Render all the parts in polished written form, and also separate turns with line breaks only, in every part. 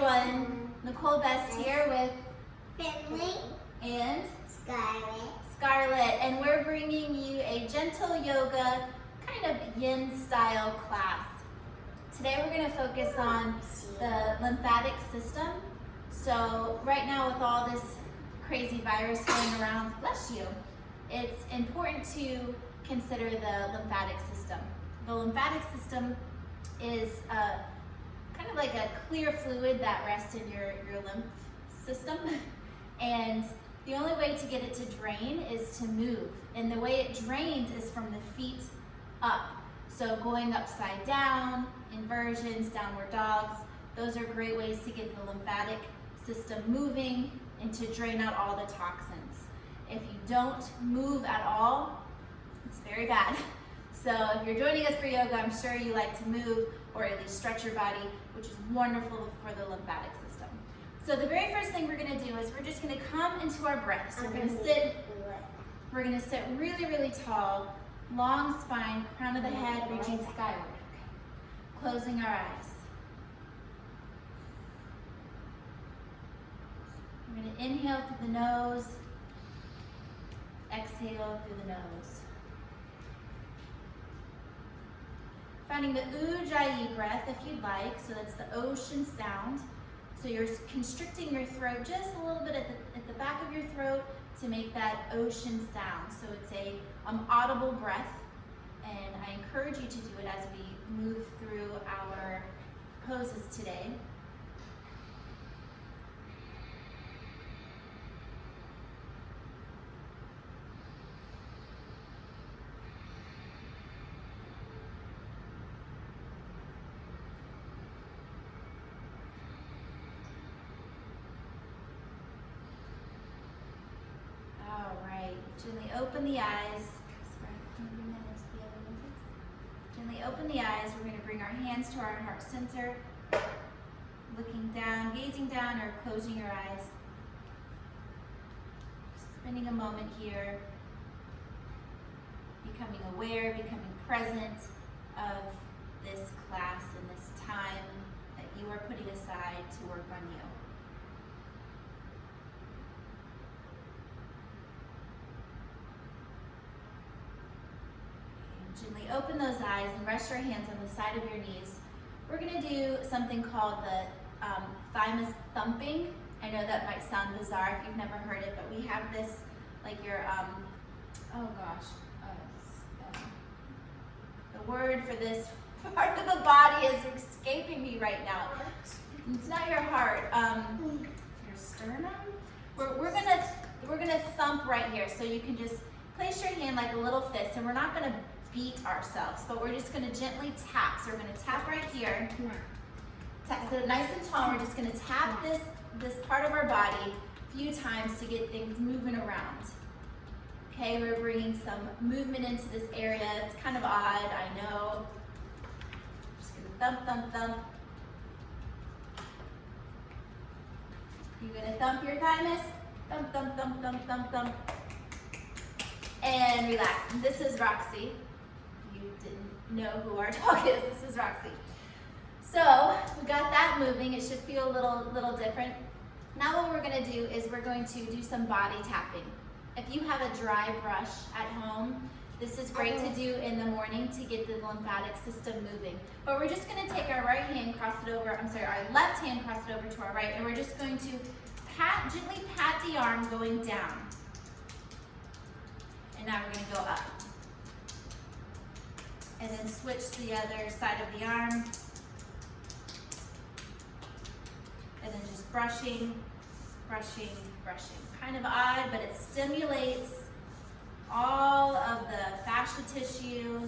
everyone. Nicole Best here with
Finley
and
Scarlett.
And we're bringing you a gentle yoga, kind of yin style class. Today we're going to focus on the lymphatic system. So right now with all this crazy virus going around, bless you, it's important to consider the lymphatic system. The lymphatic system is kind of like a clear fluid that rests in your lymph system. And the only way to get it to drain is to move. And the way it drains is from the feet up. So going upside down, inversions, downward dogs, those are great ways to get the lymphatic system moving and to drain out all the toxins. If you don't move at all, it's very bad. So if you're joining us for yoga, I'm sure you like to move or at least stretch your body, which is wonderful for the lymphatic system. So the very first thing we're going to do is we're just going to come into our breath. So we're going to sit really, really tall, long spine, crown of the head reaching skyward. Okay. Closing our eyes. We're going to inhale through the nose, exhale through the nose. Finding the ujjayi breath if you'd like, so that's the ocean sound. So you're constricting your throat just a little bit at the back of your throat to make that ocean sound. So it's a audible breath, and I encourage you to do it as we move through our poses today. Gently open the eyes. Gently open the eyes. We're going to bring our hands to our heart center. Looking down, gazing down, or closing your eyes. Spending a moment here. Becoming aware, becoming present of this class and this time that you are putting aside to work on you. Gently open those eyes and rest your hands on the side of your knees. We're going to do something called the thymus thumping. I know that might sound bizarre if you've never heard it, but we have this, like your, the word for this part of the body is escaping me right now. It's not your heart, your sternum. We're gonna thump right here, so you can just place your hand like a little fist, and we're not gonna beat ourselves, but we're just going to gently tap. So we're going to tap right here. Tap, so nice and tall. We're just going to tap this part of our body a few times to get things moving around. Okay, we're bringing some movement into this area. It's kind of odd, I know. Just going to thump, thump, thump. You're going to thump your thymus. Thump, thump, thump, thump, thump, thump. And relax. And this is Roxy. Know who our dog is. This is Roxy. So we got that moving. It should feel a little different. Now what we're going to do is we're going to do some body tapping. If you have a dry brush at home, this is great to do in the morning to get the lymphatic system moving. But we're just going to take our right hand, cross it over, our left hand, cross it over to our right, and we're just going to gently pat the arm going down. And now we're going to go up. And then switch to the other side of the arm. And then just brushing, brushing, brushing. Kind of odd, but it stimulates all of the fascia tissue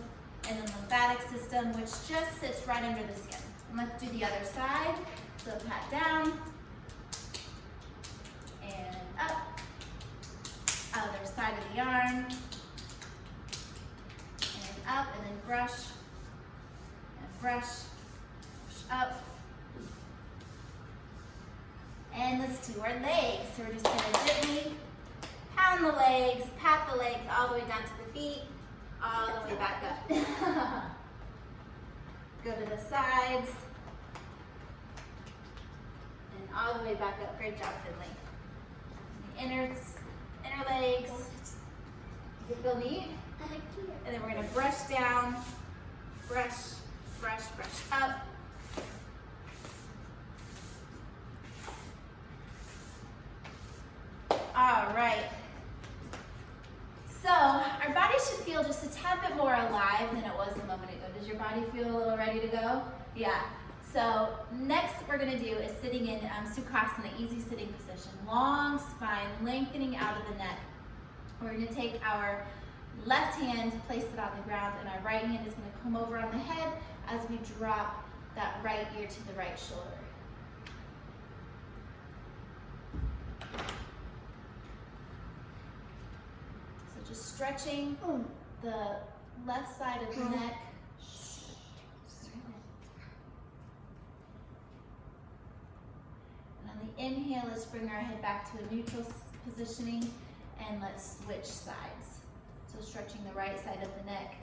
and the lymphatic system, which just sits right under the skin. And let's do the other side. So pat down and up. Other side of the arm. Up, and then brush, and brush, push up. And let's do our legs. So we're just going to gently pound the legs, pat the legs all the way down to the feet, all the way back up. Go to the sides. All the way back up. Great job, Finley. The inner legs. Does it feel neat? And then we're gonna brush down, brush, brush, brush up. All right. So our body should feel just a tad bit more alive than it was a moment ago. Does your body feel a little ready to go? Yeah. So next we're gonna do is sitting in Sukhasana, easy sitting position. Long spine, lengthening out of the neck. We're gonna take our left hand, place it on the ground, and our right hand is gonna come over on the head as we drop that right ear to the right shoulder. So just stretching the left side of the neck. And on the inhale, let's bring our head back to a neutral positioning, and let's switch sides. So stretching the right side of the neck,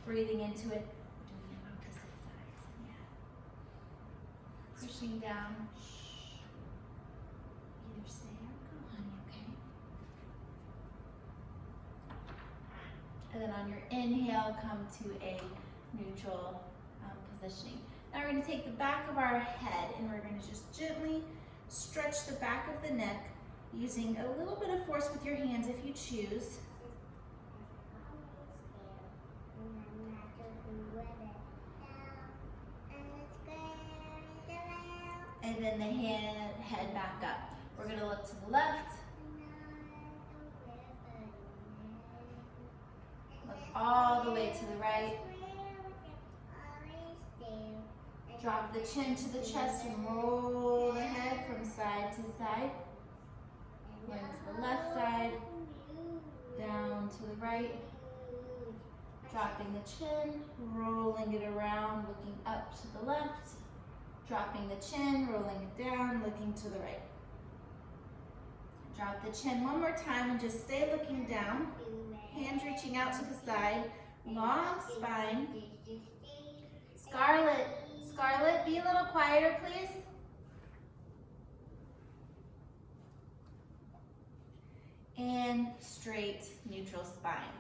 breathing into it, doing the opposite sides. Yeah. Pushing down. Either stay or go, honey, okay? And then on your inhale, come to a neutral positioning. Now we're going to take the back of our head and we're going to just gently stretch the back of the neck using a little bit of force with your hands if you choose. And then the head back up. We're going to look to the left. Look all the way to the right. Drop the chin to the chest and roll the head from side to side. Going to the left side, down to the right. Dropping the chin, rolling it around, looking up to the left. Dropping the chin, rolling it down, looking to the right. Drop the chin one more time and just stay looking down. Hands reaching out to the side. Long spine. Scarlett, be a little quieter, please. And straight, neutral spine.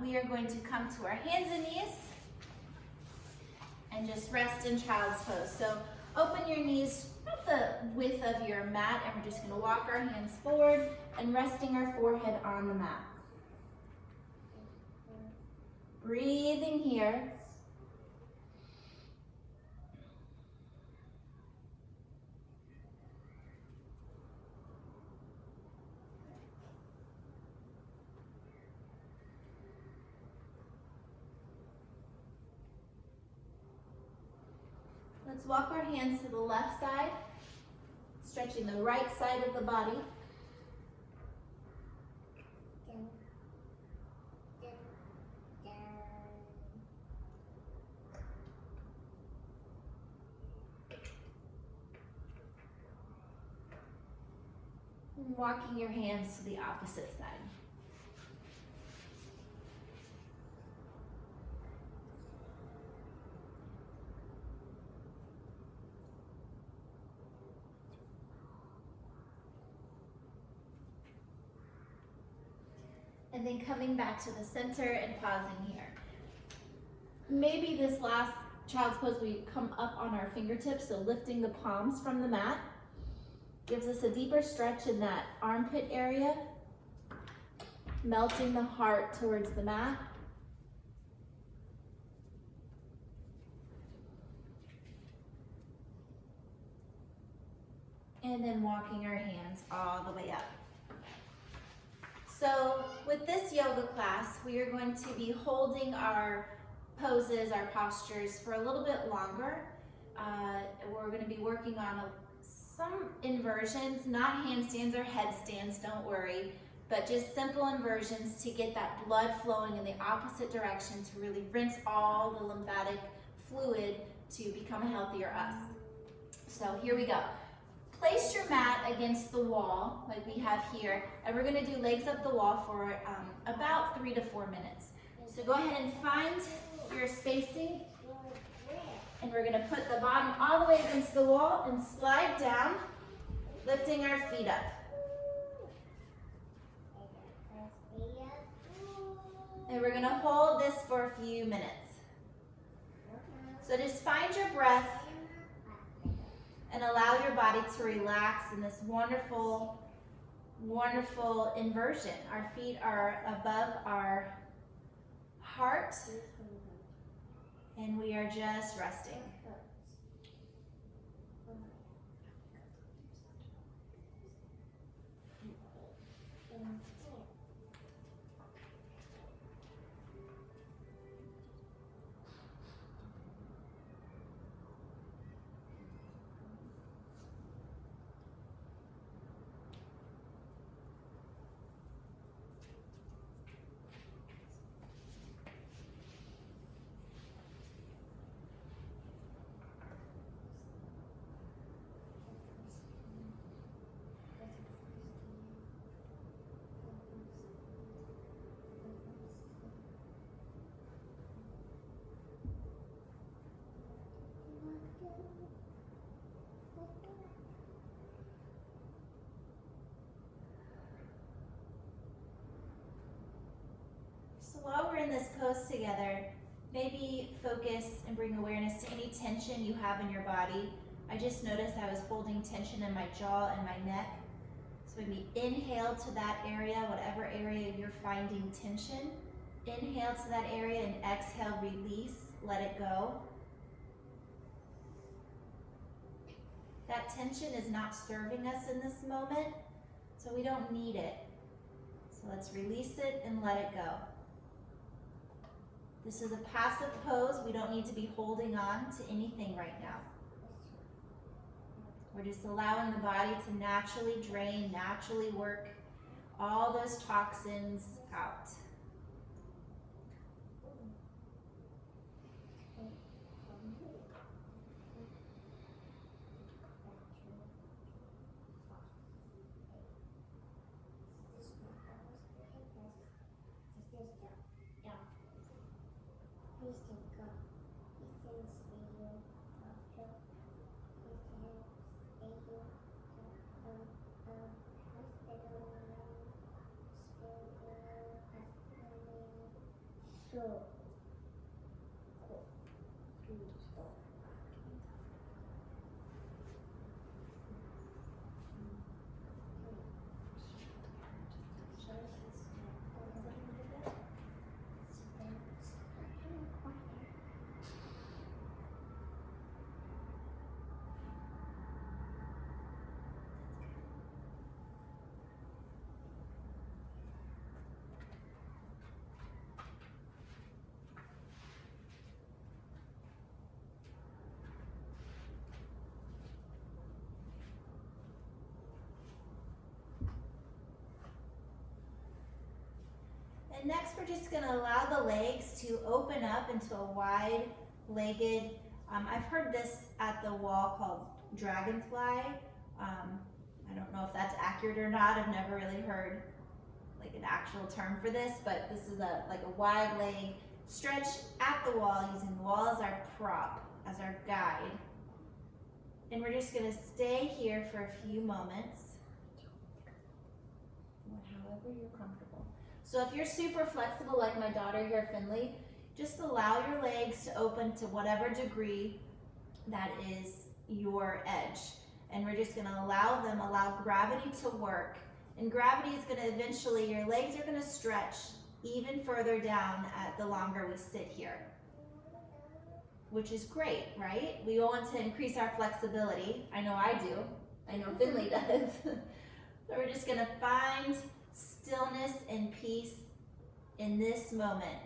We are going to come to our hands and knees and just rest in child's pose. So open your knees about the width of your mat, and we're just going to walk our hands forward and resting our forehead on the mat. Breathing here. Let's walk our hands to the left side, stretching the right side of the body. And walking your hands to the opposite side. And then coming back to the center and pausing here. Maybe this last child's pose, we come up on our fingertips, so lifting the palms from the mat. Gives us a deeper stretch in that armpit area. Melting the heart towards the mat. And then walking our hands all the way up. So with this yoga class, we are going to be holding our poses, our postures for a little bit longer. We're going to be working on some inversions, not handstands or headstands, don't worry, but just simple inversions to get that blood flowing in the opposite direction to really rinse all the lymphatic fluid to become a healthier us. So here we go. Place your mat against the wall like we have here, and we're going to do legs up the wall for about 3 to 4 minutes. So go ahead and find your spacing. And we're gonna put the bottom all the way against the wall and slide down, lifting our feet up. And we're gonna hold this for a few minutes. So just find your breath and allow your body to relax in this wonderful, wonderful inversion. Our feet are above our heart and we are just resting. So while we're in this pose together, maybe focus and bring awareness to any tension you have in your body. I just noticed I was holding tension in my jaw and my neck. So maybe inhale to that area, whatever area you're finding tension. Inhale to that area and exhale, release, let it go. That tension is not serving us in this moment, so we don't need it. So let's release it and let it go. This is a passive pose. We don't need to be holding on to anything right now. We're just allowing the body to naturally drain, naturally work all those toxins out. And next we're just going to allow the legs to open up into a wide-legged, I've heard this at the wall called dragonfly. I don't know if that's accurate or not. I've never really heard like an actual term for this, but this is like a wide leg stretch at the wall, using the wall as our prop, as our guide. And we're just going to stay here for a few moments, however you're comfortable. So if you're super flexible like my daughter here, Finley, just allow your legs to open to whatever degree that is your edge. And we're just gonna allow gravity to work. And gravity is gonna eventually, your legs are gonna stretch even further down the longer we sit here. Which is great, right? We want to increase our flexibility. I know I do. I know Finley does. So we're just gonna find stillness and peace in this moment.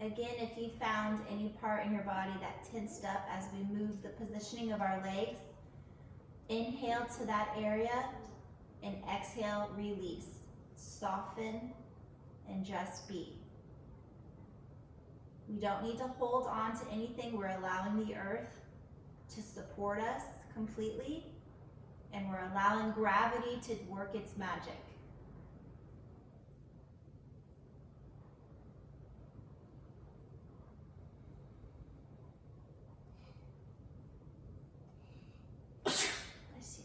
Again, if you found any part in your body that tensed up as we move the positioning of our legs, inhale to that area and exhale, release. Soften and just be. We don't need to hold on to anything. We're allowing the earth to support us completely, and we're allowing gravity to work its magic. Bless you.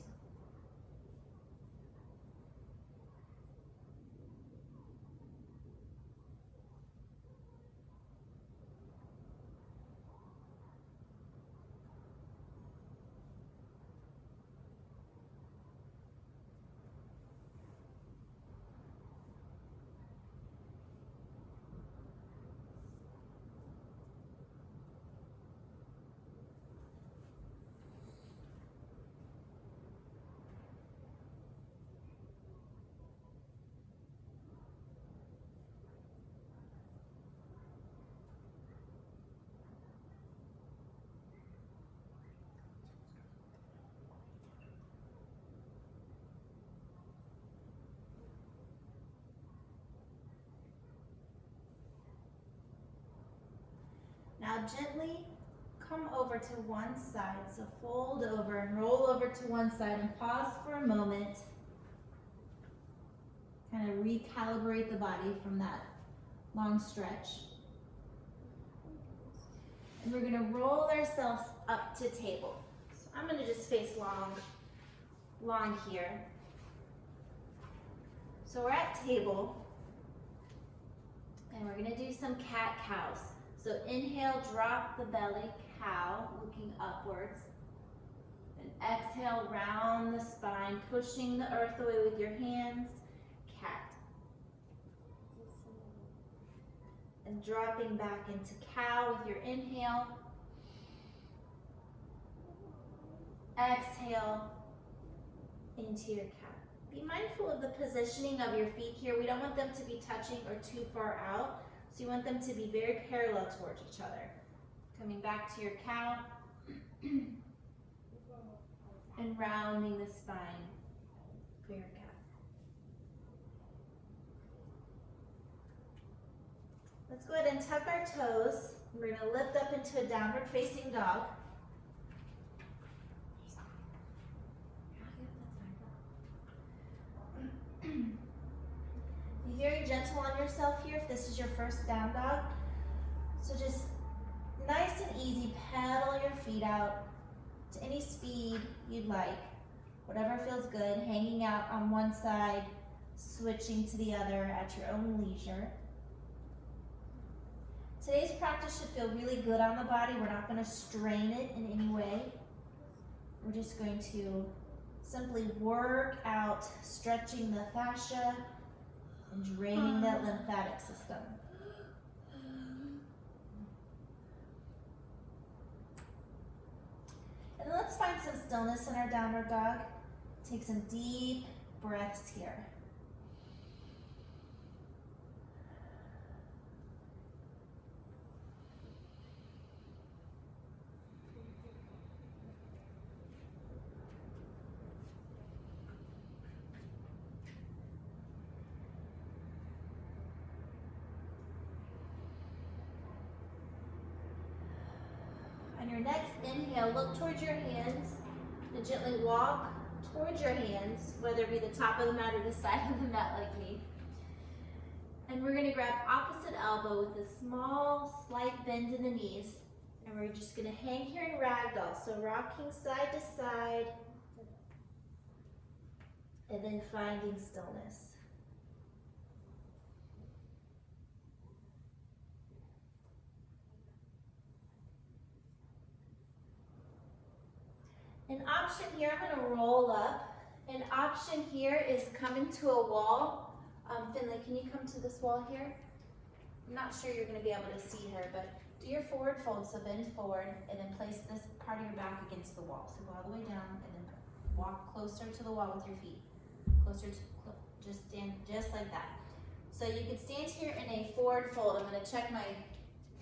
Now gently come over to one side. So fold over and roll over to one side and pause for a moment. Kind of recalibrate the body from that long stretch. And we're gonna roll ourselves up to table. So I'm gonna just face long here. So we're at table, and we're gonna do some cat-cows. So inhale, drop the belly, cow, looking upwards. And exhale, round the spine, pushing the earth away with your hands, cat. And dropping back into cow with your inhale. Exhale into your cat. Be mindful of the positioning of your feet here. We don't want them to be touching or too far out. So you want them to be very parallel towards each other. Coming back to your cow and rounding the spine for your cat. Let's go ahead and tuck our toes. We're going to lift up into a downward facing dog. Be very gentle on yourself here if this is your first down dog. So just nice and easy, pedal your feet out to any speed you'd like. Whatever feels good, hanging out on one side, switching to the other at your own leisure. Today's practice should feel really good on the body. We're not going to strain it in any way. We're just going to simply work out stretching the fascia and draining that lymphatic system. And then let's find some stillness in our downward dog. Take some deep breaths here. On your next inhale, look towards your hands and gently walk towards your hands, whether it be the top of the mat or the side of the mat like me. And we're going to grab opposite elbow with a small, slight bend in the knees. And we're just going to hang here in ragdoll. So rocking side to side and then finding stillness. An option here, I'm going to roll up. An option here is coming to a wall. Finley, can you come to this wall here? I'm not sure you're going to be able to see her, but do your forward fold, so bend forward, and then place this part of your back against the wall. So go all the way down, and then walk closer to the wall with your feet. Just stand just like that. So you can stand here in a forward fold. I'm going to check my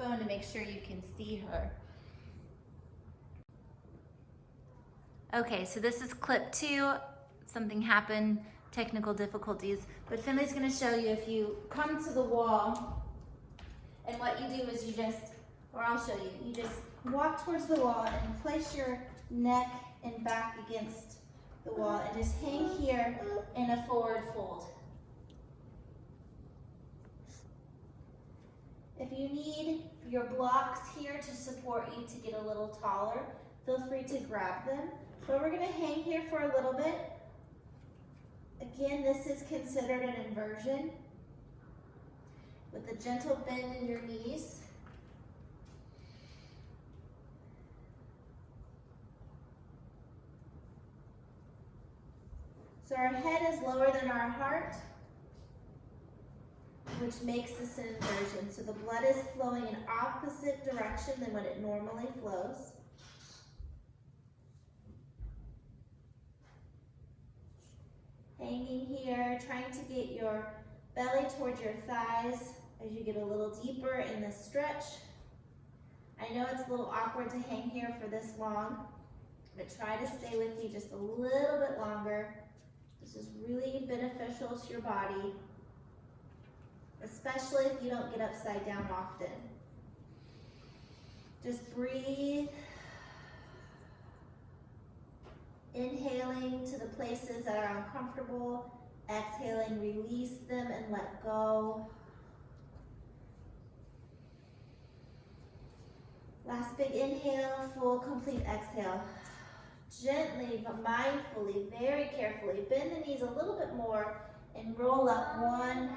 phone to make sure you can see her. Okay, so this is clip 2. Something happened, technical difficulties, but Finley's gonna show you if you come to the wall, and what you do is you just, or I'll show you, you just walk towards the wall and place your neck and back against the wall and just hang here in a forward fold. If you need your blocks here to support you to get a little taller, feel free to grab them. But we're gonna hang here for a little bit. Again, this is considered an inversion with a gentle bend in your knees. So our head is lower than our heart, which makes this an inversion. So the blood is flowing in opposite direction than what it normally flows. Hanging here, trying to get your belly towards your thighs as you get a little deeper in this stretch. I know it's a little awkward to hang here for this long, but try to stay with me just a little bit longer. This is really beneficial to your body, especially if you don't get upside down often. Just breathe. Inhaling to the places that are uncomfortable. Exhaling, release them and let go. Last big inhale, full complete exhale. Gently but mindfully, very carefully, bend the knees a little bit more and roll up one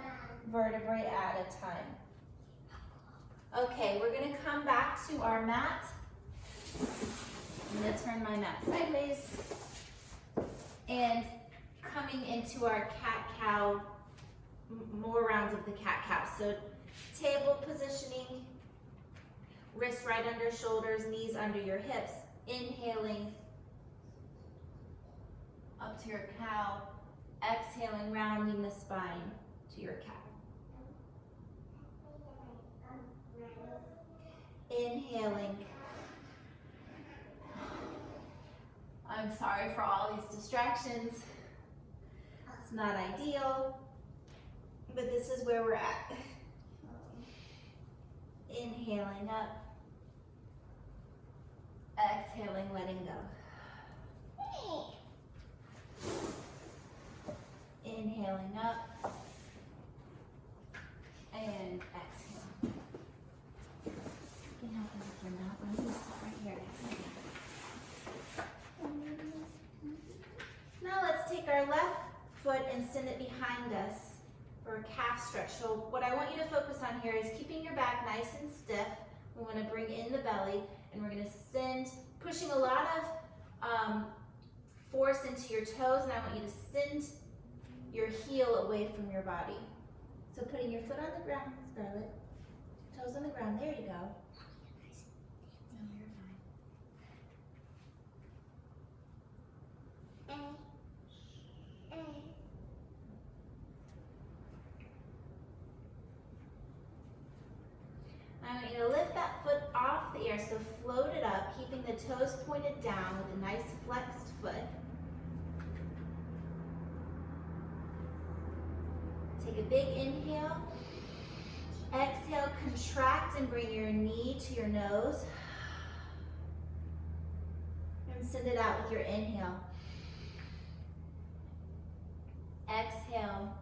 vertebrae at a time. Okay, we're gonna come back to our mat. I'm gonna turn my mat sideways. And coming into our cat-cow, more rounds of the cat-cow. So table positioning, wrists right under shoulders, knees under your hips. Inhaling up to your cow. Exhaling, rounding the spine to your cat. Inhaling. I'm sorry for all these distractions. It's not ideal, but this is where we're at. Inhaling up. Exhaling, letting go. Inhaling up. And exhale. You can help me with your mouth. I'm going to stop right here. Now let's take our left foot and send it behind us for a calf stretch. So what I want you to focus on here is keeping your back nice and stiff. We want to bring in the belly, and we're going to send, pushing a lot of force into your toes, and I want you to send your heel away from your body. So putting your foot on the ground, Scarlett, toes on the ground, there you go. No, you're fine. I want you to lift that foot off the air, so float it up, keeping the toes pointed down with a nice flexed foot. Take a big inhale. Exhale, contract and bring your knee to your nose. And send it out with your inhale. Exhale,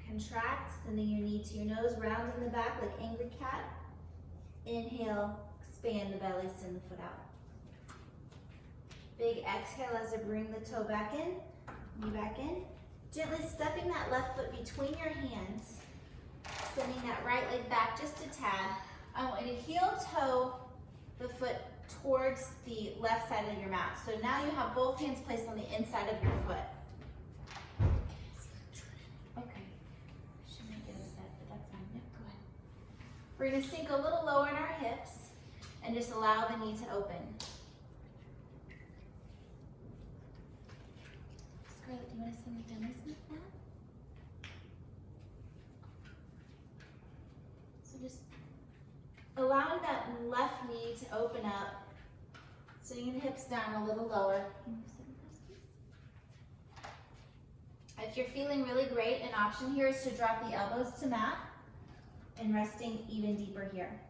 contract, sending your knee to your nose, rounding the back like angry cat. Inhale, expand the belly, send the foot out. Big exhale as I bring the toe back in, knee back in. Gently stepping that left foot between your hands, sending that right leg back just a tad. I want you to heel toe the foot towards the left side of your mat. So now you have both hands placed on the inside of your foot. Okay, should make it a set, but that's fine. Yep, go ahead. We're gonna sink a little lower in our hips and just allow the knee to open. Scarlett, do you want to send the dummies with that? So just allowing that left knee to open up, sitting the hips down a little lower. If you're feeling really great, an option here is to drop the elbows to mat and resting even deeper here.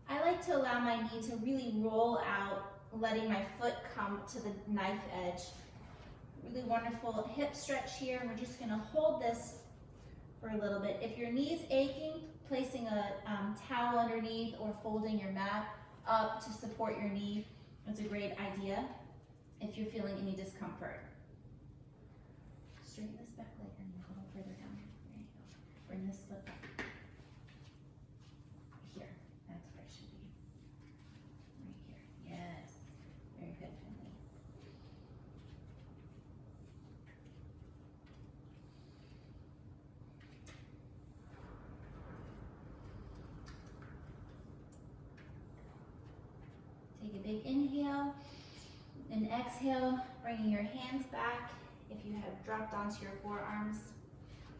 I like to allow my knee to really roll out, letting my foot come to the knife edge. Really wonderful hip stretch here, and we're just gonna hold this for a little bit. If your knee's aching, placing a towel underneath or folding your mat up to support your knee is a great idea if you're feeling any discomfort. Straighten this back leg and a little further down. There you go. Bring this foot up. Here, that's where it should be. Right here, yes. Very good, Finley. Take a big inhale and exhale, bringing your hands back if you have dropped onto your forearms.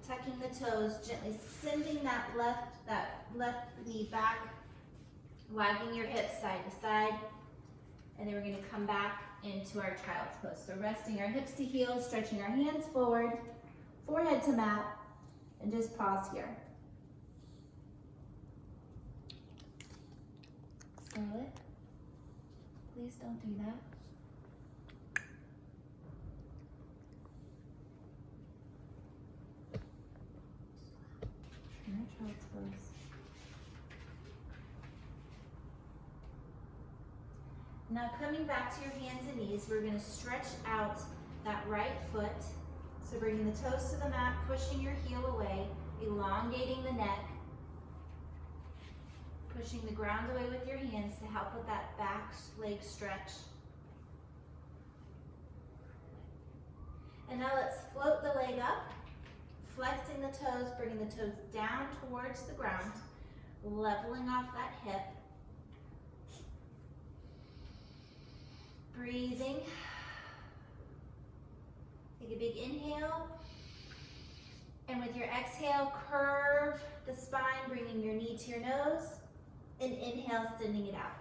Tucking the toes, gently sending that left knee back, wagging your hips side to side, and then we're going to come back into our child's pose. So resting our hips to heels, stretching our hands forward, forehead to mat, and just pause here. Slow it. Please don't do that. And our child's pose. Now coming back to your hands and knees, we're going to stretch out that right foot. So bringing the toes to the mat, pushing your heel away, elongating the neck, pushing the ground away with your hands to help with that back leg stretch. And now let's float the leg up, flexing the toes, bringing the toes down towards the ground, leveling off that hip. Breathing. Take a big inhale. And with your exhale, curve the spine, bringing your knee to your nose. And inhale, sending it out.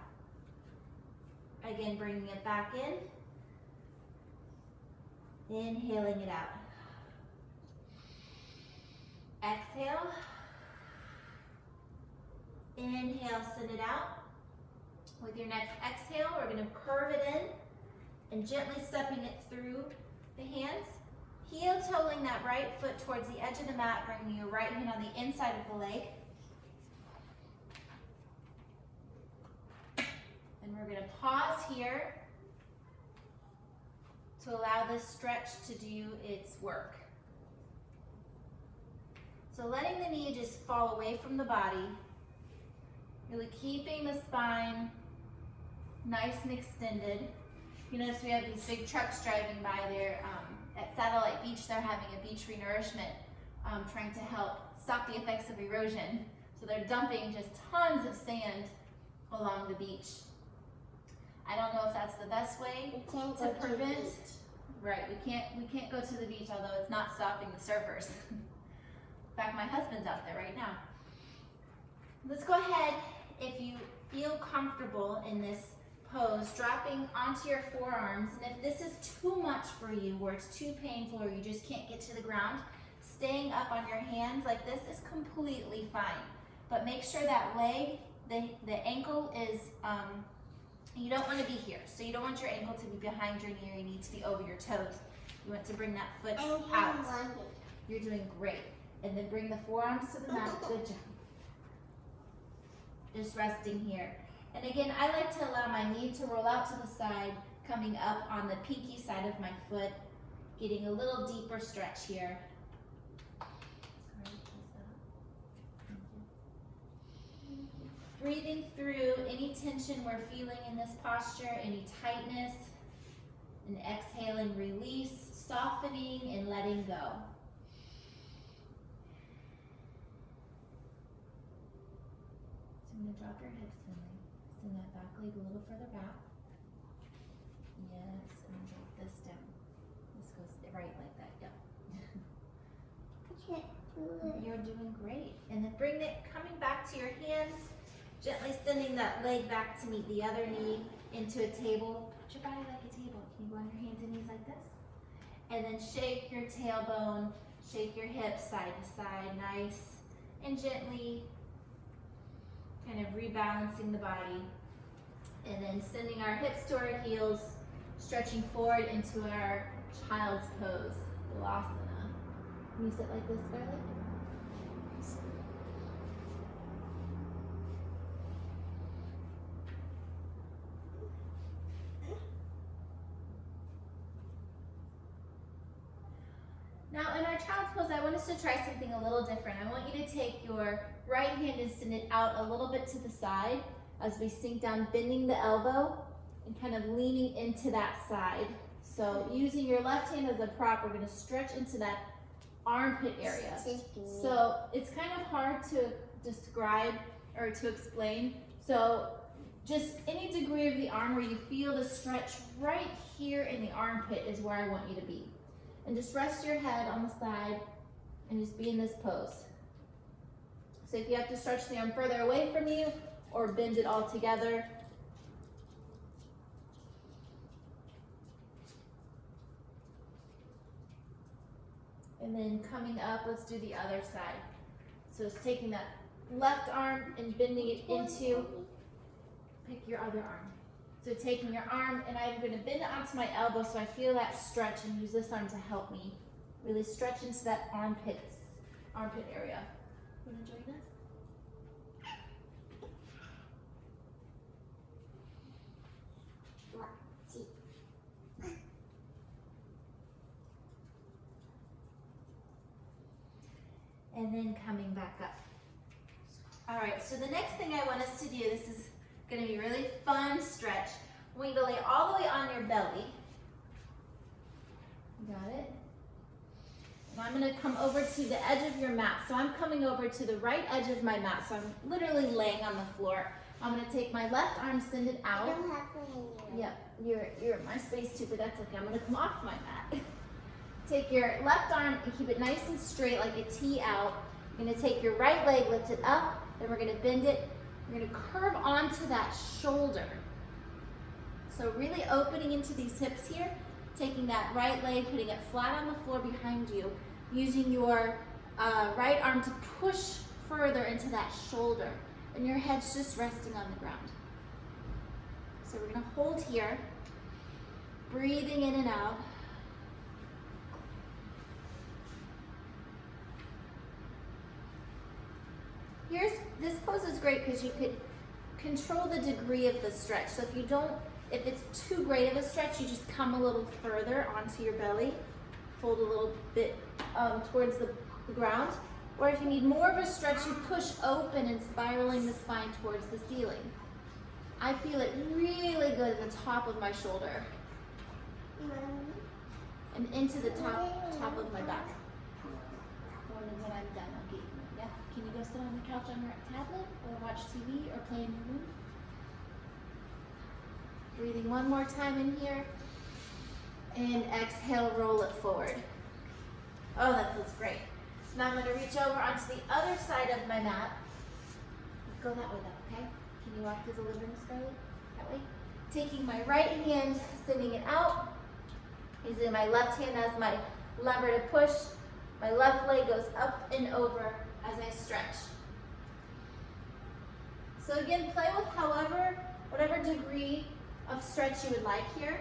Again, bringing it back in. Inhaling it out. Exhale. Inhale, send it out. With your next exhale, we're going to curve it in and gently stepping it through the hands. Heel toeing that right foot towards the edge of the mat, bringing your right hand on the inside of the leg. And we're going to pause here to allow this stretch to do its work. So letting the knee just fall away from the body, really keeping the spine nice and extended. You notice we have these big trucks driving by there. At Satellite Beach, they're having a beach renourishment, trying to help stop the effects of erosion. So they're dumping just tons of sand along the beach. I don't know if that's the best way to prevent. Right, we can't go to the beach, although it's not stopping the surfers. In fact, my husband's out there right now. Let's go ahead, if you feel comfortable in this pose, dropping onto your forearms, and if this is too much for you, or it's too painful, or you just can't get to the ground, staying up on your hands like this is completely fine. But make sure that leg, the ankle is, you don't want to be here. So you don't want your ankle to be behind your knee, or you need to be over your toes. You want to bring that foot out. You're doing great. And then bring the forearms to the mat. Good job. Just resting here. And again, I like to allow my knee to roll out to the side, coming up on the pinky side of my foot, getting a little deeper stretch here. Breathing through any tension we're feeling in this posture, any tightness, and exhaling, release, softening, and letting go. So I'm going to drop your hips, Finley. Send that back leg a little further back. Yes, and drop this down. This goes right like that, yep. You're doing great. And then bring it, coming back to your hands, gently sending that leg back to meet the other knee into a table. Put your body like a table. Can you go on your hands and knees like this? And then shake your tailbone, shake your hips side to side, nice and gently, kind of rebalancing the body. And then sending our hips to our heels, stretching forward into our child's pose, Vilasana. Can you sit like this, Scarlett? Now in our child's pose, I want us to try something a little different. I want you to take your right hand and send it out a little bit to the side as we sink down, bending the elbow and kind of leaning into that side. So using your left hand as a prop, we're going to stretch into that armpit area. So it's kind of hard to describe or to explain. So just any degree of the arm where you feel the stretch right here in the armpit is where I want you to be. And just rest your head on the side and just be in this pose. So if you have to stretch the arm further away from you or bend it all together. And then coming up, let's do the other side. So it's taking that left arm and bending it into, pick your other arm. So taking your arm, and I'm going to bend it onto my elbow so I feel that stretch and use this arm to help me really stretch into that armpit area. You want to join us? And then coming back up. All right, so the next thing I want us to do, this is going to be a really fun stretch. I want you to lay all the way on your belly. Got it? And I'm going to come over to the edge of your mat. So I'm coming over to the right edge of my mat. So I'm literally laying on the floor. I'm going to take my left arm, send it out.
I don't have to hear.
Yep, you're in my space too, but that's okay. I'm going to come off my mat. Take your left arm and keep it nice and straight like a T out. You're going to take your right leg, lift it up, then we're going to bend it. We're going to curve onto that shoulder. So really opening into these hips here, taking that right leg, putting it flat on the floor behind you, using your right arm to push further into that shoulder, and your head's just resting on the ground. So we're going to hold here, breathing in and out. This pose is great because you could control the degree of the stretch. So if it's too great of a stretch, you just come a little further onto your belly, fold a little bit towards the ground. Or if you need more of a stretch, you push open and spiraling the spine towards the ceiling. I feel it really good at the top of my shoulder and into the top of my back. When I'm done, I'll get you. Yeah. Can you go sit on the couch on your tablet or watch TV or play in your room? Breathing one more time in here. And exhale, roll it forward. Oh, that feels great. Now I'm going to reach over onto the other side of my mat. Go that way though, okay? Can you walk through the living room, Scarlett? That way. Taking my right hand, sending it out. Using my left hand as my lever to push. My left leg goes up and over as I stretch. So again, play with whatever degree of stretch you would like here.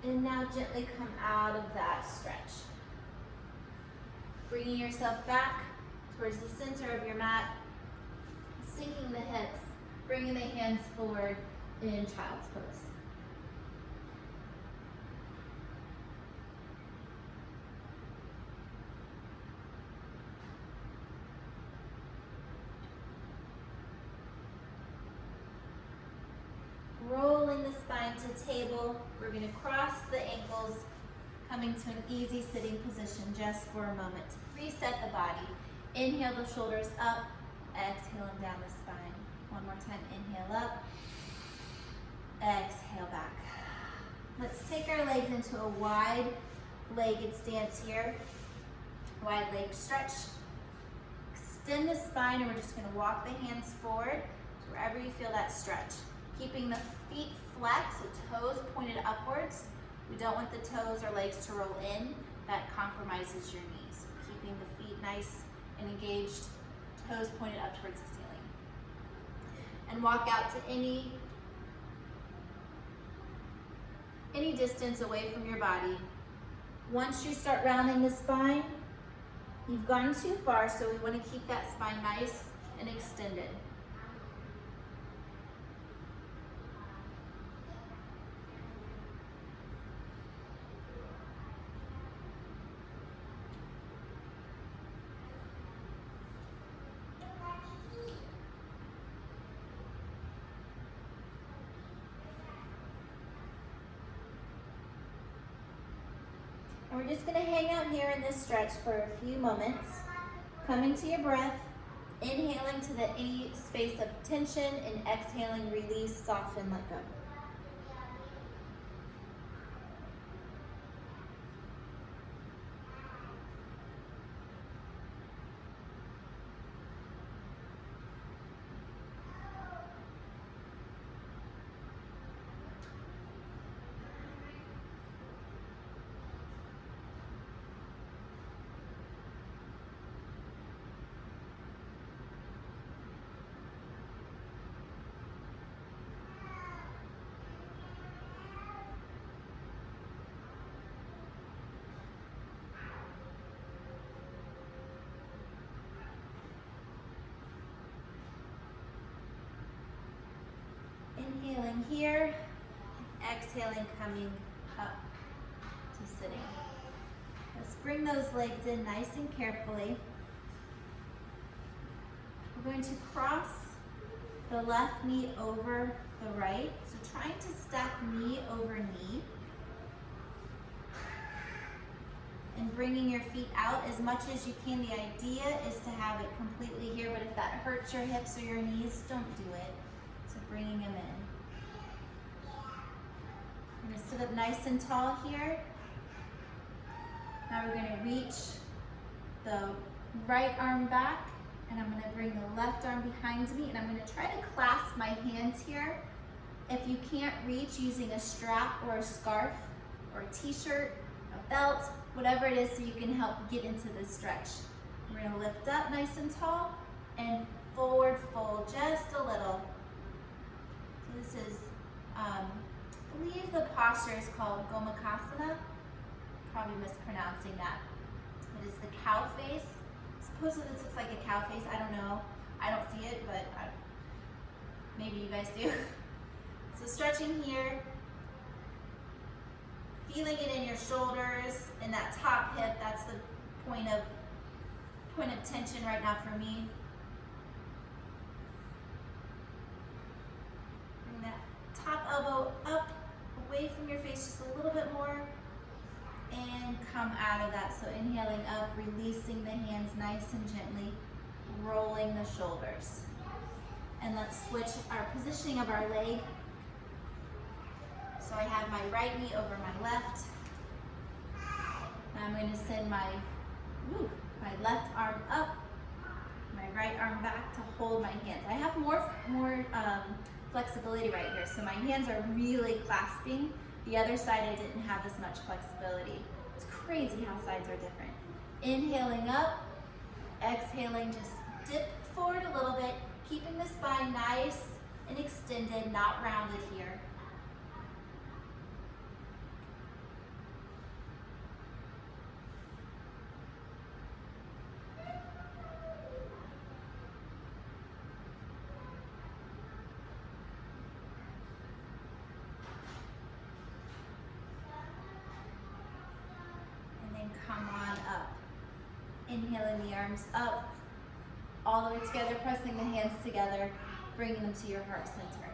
And now gently come out of that stretch. Bringing yourself back towards the center of your mat, sinking the hips, bringing the hands forward in child's pose. holding the spine to table. We're gonna cross the ankles, coming to an easy sitting position just for a moment. Reset the body. Inhale the shoulders up, exhale them down the spine. One more time, inhale up, exhale back. Let's take our legs into a wide-legged stance here. Wide leg stretch. Extend the spine, and we're just gonna walk the hands forward to wherever you feel that stretch. Keeping the feet flexed, so toes pointed upwards. We don't want the toes or legs to roll in. That compromises your knees. Keeping the feet nice and engaged, toes pointed up towards the ceiling. And walk out to any distance away from your body. Once you start rounding the spine, you've gone too far, so we want to keep that spine nice and extended. And we're just gonna hang out here in this stretch for a few moments. Coming to your breath, inhaling to any space of tension, and exhaling, release, soften, let go. Inhaling here, exhaling, coming up to sitting. Let's bring those legs in nice and carefully. We're going to cross the left knee over the right. So trying to stack knee over knee. And bringing your feet out as much as you can. The idea is to have it completely here, but if that hurts your hips or your knees, don't do it. So bringing them in. We're going to sit up nice and tall here. Now we're going to reach the right arm back, and I'm going to bring the left arm behind me, and I'm going to try to clasp my hands here. If you can't reach, using a strap or a scarf or a t-shirt, a belt, whatever it is, so you can help get into this stretch. We're going to lift up nice and tall and forward fold just a little. So this is, I believe the posture is called Gomukhasana. Probably mispronouncing that. It is the cow face. Supposedly this looks like a cow face. I don't know. I don't see it, but maybe you guys do. So stretching here, feeling it in your shoulders and that top hip. That's the point of tension right now for me. Bring that top elbow up, away from your face just a little bit more, and come out of that. So inhaling up, releasing the hands nice and gently, rolling the shoulders. And let's switch our positioning of our leg. So I have my right knee over my left. Now I'm going to send my left arm up, my right arm back to hold my hands. I have more flexibility right here, so my hands are really clasping. The other side I didn't have as much flexibility. It's crazy how sides are different. Inhaling up, exhaling, just dip forward a little bit, keeping the spine nice and extended, not rounded here. Come on up. Inhaling the arms up, all the way together, pressing the hands together, bringing them to your heart center.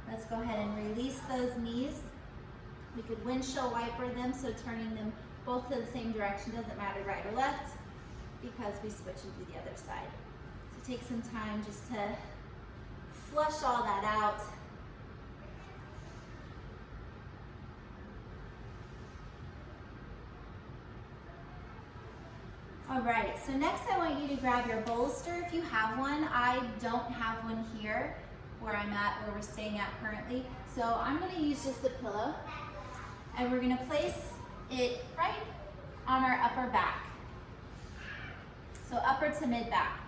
Let's go ahead and release those knees. We could windshield wiper them, so turning them both to the same direction, doesn't matter right or left, because we switch and do the other side. So take some time just to flush all that out. All right, so next I want you to grab your bolster if you have one. I don't have one here where I'm at, where we're staying at currently. So I'm gonna use just a pillow, and we're gonna place it right on our upper back. So upper to mid back.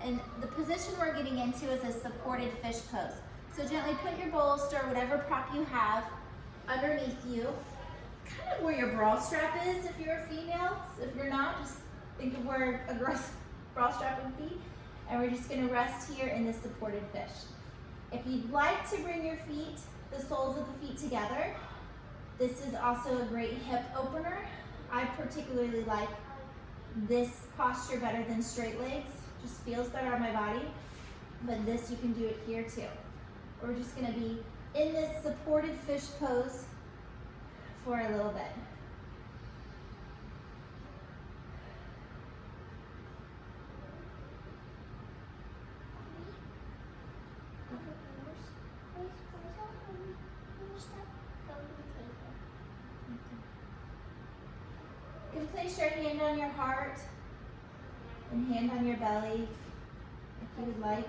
And the position we're getting into is a supported fish pose. So gently put your bolster, whatever prop you have, underneath you, kind of where your bra strap is if you're a female. So if you're not, just think of where a girl's bra strap would be. And we're just gonna rest here in this supported fish. If you'd like to bring your feet, the soles of the feet together, this is also a great hip opener. I particularly like this posture better than straight legs. Just feels better on my body. But this, you can do it here too. We're just gonna be in this supported fish pose for a little bit. You can place your hand on your heart and hand on your belly if you would like.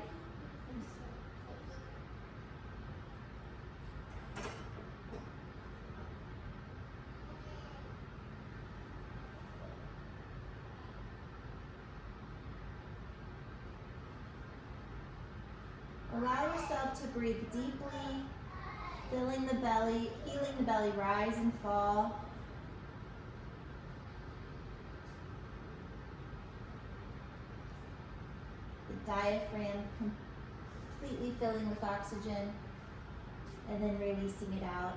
Allow yourself to breathe deeply, feeling the belly rise and fall. The diaphragm completely filling with oxygen and then releasing it out.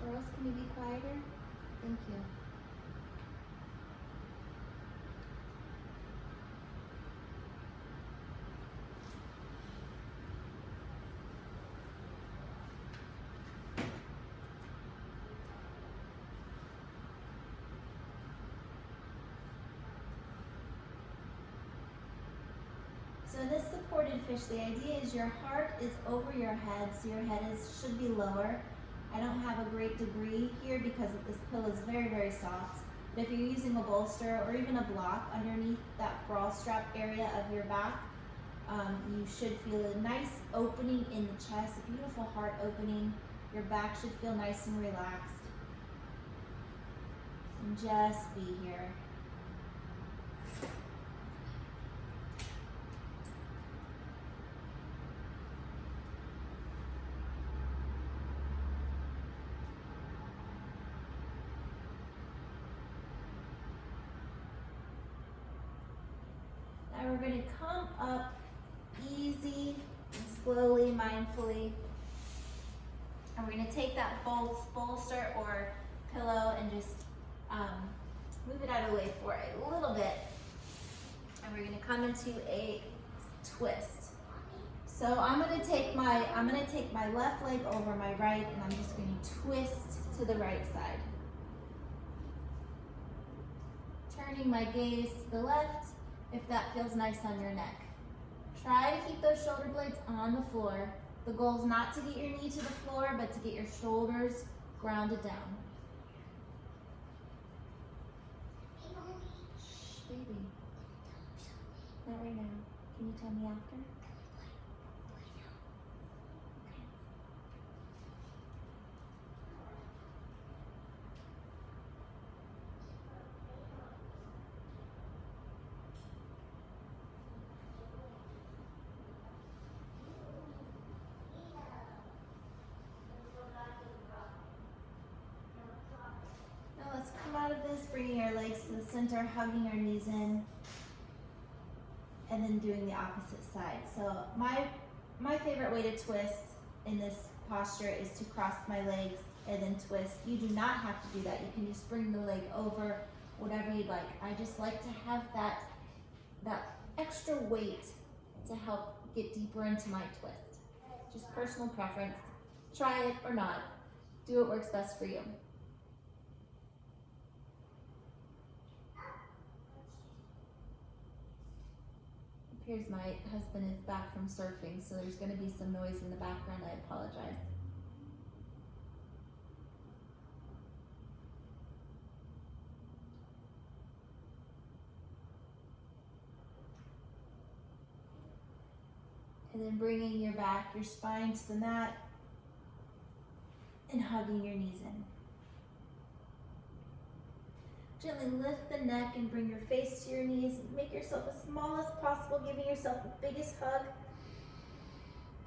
Girls, can you be quieter? Thank you. So this supported fish, the idea is your heart is over your head, so your head should be lower. I don't have a great degree here because this pillow is very, very soft. But if you're using a bolster or even a block underneath that bra strap area of your back, you should feel a nice opening in the chest, a beautiful heart opening. Your back should feel nice and relaxed. And just be here. Now we're going to come up easy and slowly, mindfully. And we're going to take that bolster or pillow and just move it out of the way for a little bit. And we're going to come into a twist. So I'm going to take my left leg over my right, and I'm just going to twist to the right side. Turning my gaze to the left, if that feels nice on your neck. Try to keep those shoulder blades on the floor. The goal is not to get your knee to the floor, but to get your shoulders grounded down. Shh, baby. Not right now. Can you tell me after? of this, bringing our legs to the center, hugging our knees in, and then doing the opposite side. So my favorite way to twist in this posture is to cross my legs and then twist. You do not have to do that. You can just bring the leg over, whatever you'd like. I just like to have that extra weight to help get deeper into my twist. Just personal preference. Try it or not. Do what works best for you. It appears my husband is back from surfing, so there's going to be some noise in the background. I apologize. And then bringing your back, your spine to the mat, and hugging your knees in. Gently lift the neck and bring your face to your knees. Make yourself as small as possible, giving yourself the biggest hug.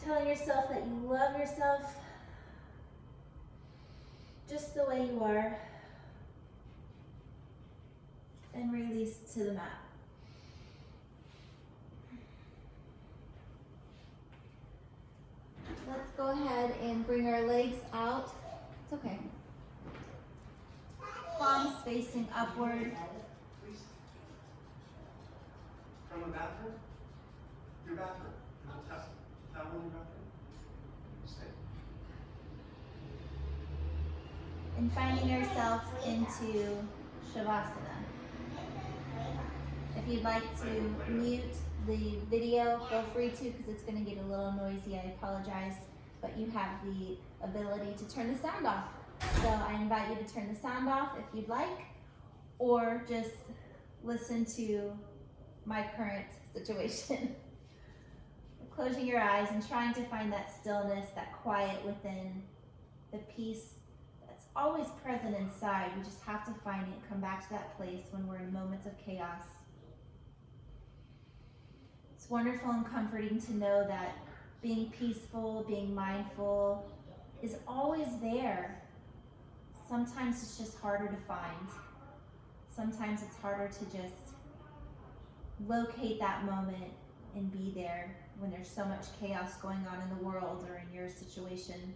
Telling yourself that you love yourself just the way you are. And release to the mat. Let's go ahead and bring our legs out. It's okay. Palms facing upward.
From the bathroom? Your bathroom. There's a towel in your bathroom? Stay.
And finding ourselves into Shavasana. If you'd like to mute the video, feel free to, because it's going to get a little noisy. I apologize, but you have the ability to turn the sound off. So I invite you to turn the sound off if you'd like, or just listen to my current situation. Closing your eyes and trying to find that stillness, that quiet within, the peace that's always present inside. We just have to find it and come back to that place when we're in moments of chaos. It's wonderful and comforting to know that being peaceful, being mindful is always there. Sometimes it's just harder to find. Sometimes it's harder to just locate that moment and be there when there's so much chaos going on in the world or in your situation.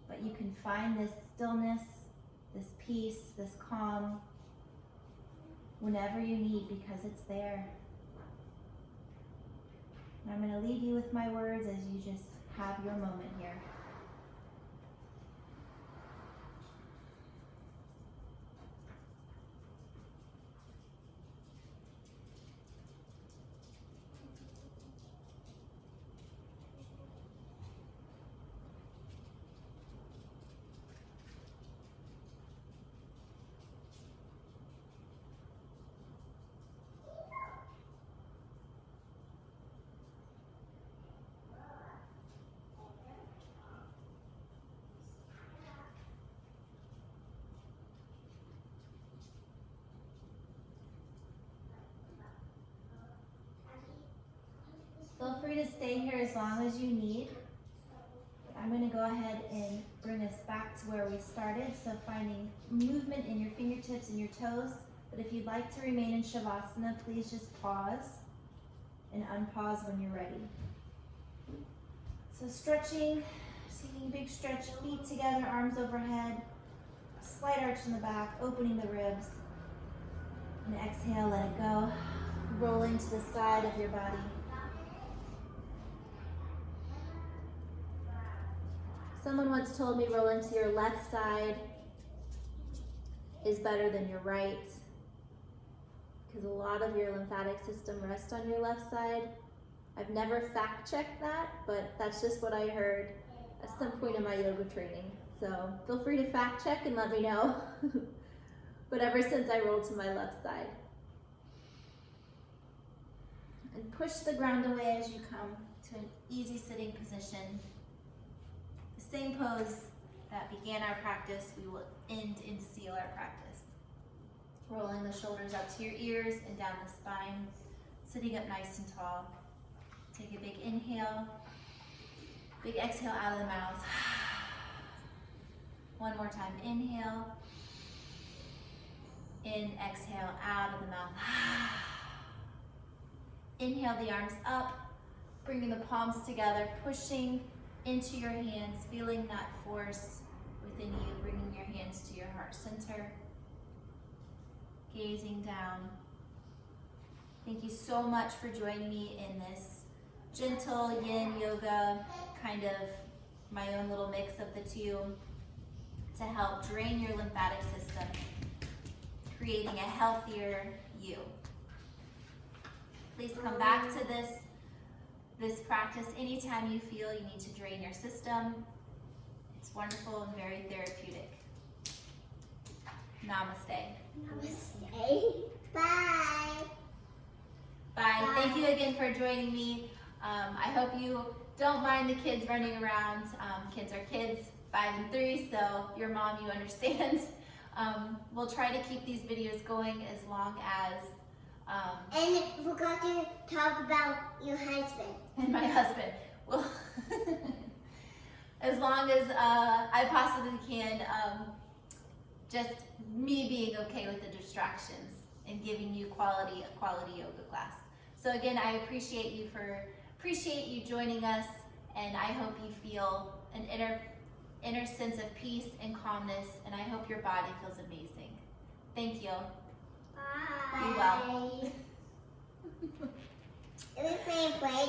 But you can find this stillness, this peace, this calm whenever you need, because it's there. And I'm going to leave you with my words as you just have your moment here. Feel free to stay here as long as you need. I'm going to go ahead and bring us back to where we started. So finding movement in your fingertips and your toes. But if you'd like to remain in Shavasana, please just pause and unpause when you're ready. So stretching, taking a big stretch, feet together, arms overhead, slight arch in the back, opening the ribs. And exhale, let it go. Rolling to the side of your body. Someone once told me rolling to your left side is better than your right, because a lot of your lymphatic system rests on your left side. I've never fact-checked that, but that's just what I heard at some point in my yoga training. So feel free to fact-check and let me know. But ever since, I roll to my left side. And push the ground away as you come to an easy sitting position. The same pose that began our practice, we will end and seal our practice. Rolling the shoulders up to your ears and down the spine, sitting up nice and tall. Take a big inhale, big exhale out of the mouth. One more time, inhale. In, exhale, out of the mouth. Inhale the arms up, bringing the palms together, pushing into your hands, feeling that force within you, bringing your hands to your heart center, gazing down. Thank you so much for joining me in this gentle yin yoga, kind of my own little mix of the two, to help drain your lymphatic system, creating a healthier you. Please come back to this practice anytime you feel you need to drain your system. It's wonderful and very therapeutic. Namaste.
Namaste. Bye.
Bye. Thank you again for joining me. I hope you don't mind the kids running around. Kids are kids, 5 and 3, so your mom, you understand. We'll try to keep these videos going as long as
And forgot to talk about your husband.
and my husband. Well, as long as I possibly can, just me being okay with the distractions and giving you a quality yoga class. So again, I appreciate you joining us, and I hope you feel an inner sense of peace and calmness, and I hope your body feels amazing. Thank you.
Bye.
Be well.
It was very great.